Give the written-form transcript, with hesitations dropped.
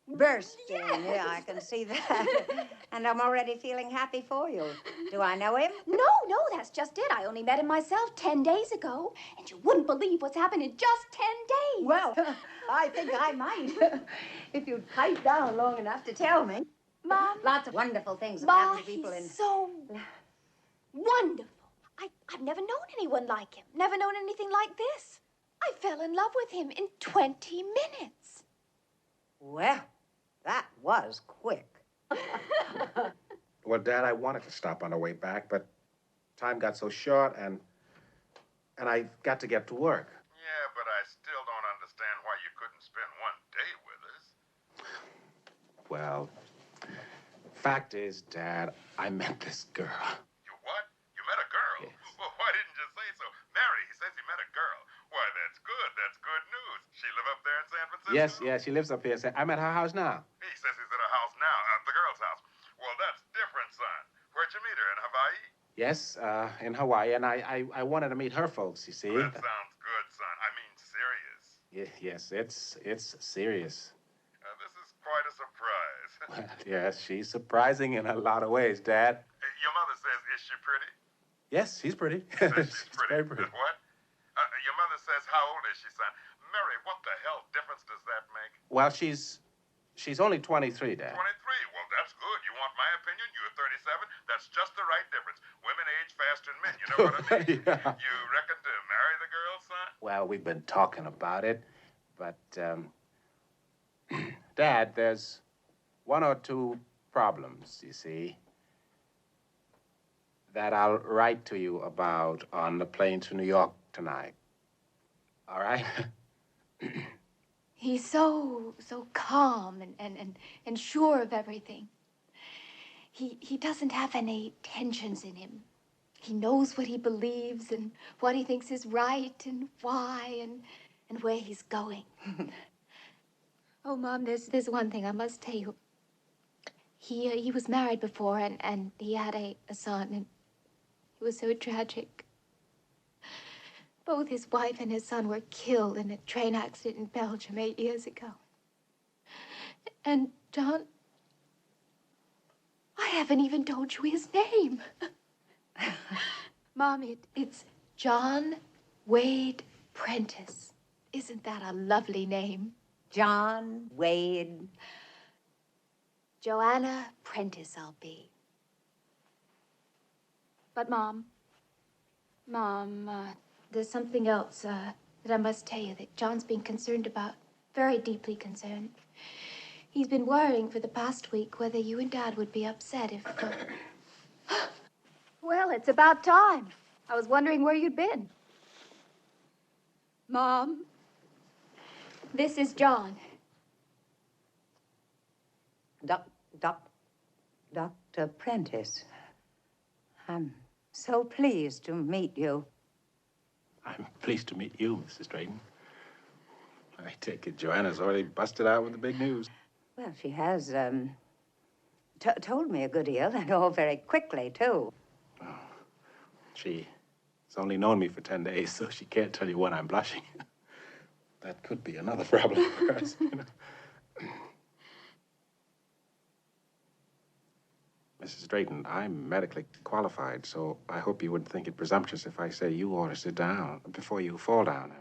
Bursting, yeah, I can see that. And I'm already feeling happy for you. Do I know him? No, that's just it. I only met him myself 10 days ago. And you wouldn't believe what's happened in just 10 days. Well, I think I might. If you'd pipe down long enough to tell me. Mom? Lots of wonderful things have Ma, happened to people he's so wonderful. I've never known anyone like him. Never known anything like this. I fell in love with him in 20 minutes. Well, that was quick. Well, Dad, I wanted to stop on the way back, but time got so short, and I got to get to work. Yeah, but I still don't understand why you couldn't spend one day with us. Well, fact is, Dad, I met this girl. You what? You met a girl? Yes. Well, why didn't you say so? Mary, he says he met a girl. Why, that's good. That's good news. She live up there in San Francisco? Yes, she lives up here. I'm at her house now. He says he's at her house now, the girl's house. Well, that's different, son. Where'd you meet her, in Hawaii? Yes, in Hawaii, and I wanted to meet her folks, you see. That sounds good, son. I mean, serious. Yes, it's serious. This is quite a surprise. Well, yes, she's surprising in a lot of ways, Dad. Your mother says, is she pretty? Yes, she's pretty. Says she's pretty. Very pretty. What? Your mother says, how old is she, son? Mary, what the hell difference does that make? Well, she's only 23, Dad. 23. Well, that's good. You want my opinion? You're 37. That's just the right difference. Women age faster than men. You know what I mean? Yeah. You reckon to marry the girl, son? Well, we've been talking about it, but, Dad, there's one or two problems, you see, that I'll write to you about on the plane to New York tonight. All right? He's so calm and sure of everything. He doesn't have any tensions in him. He knows what he believes and what he thinks is right and why and where he's going. Oh, Mom, there's one thing I must tell you. He was married before and he had a son, and it was so tragic. Both his wife and his son were killed in a train accident in Belgium 8 years ago. And John, I haven't even told you his name. Mom, it's John Wade Prentice. Isn't that a lovely name? John Wade. Joanna Prentice I'll be. But Mom, there's something else that I must tell you that John's been concerned about, very deeply concerned. He's been worrying for the past week whether you and Dad would be upset if... Well, it's about time. I was wondering where you'd been. Mom, this is John. Dr. Prentice, I'm so pleased to meet you. I'm pleased to meet you, Mrs. Drayton. I take it Joanna's already busted out with the big news. Well, she has, told me a good deal, and all very quickly, too. Oh, she's only known me for 10 days, so she can't tell you when I'm blushing. That could be another problem for us, you know. Mrs. Drayton, I'm medically qualified, so I hope you wouldn't think it presumptuous if I say you ought to sit down before you fall down.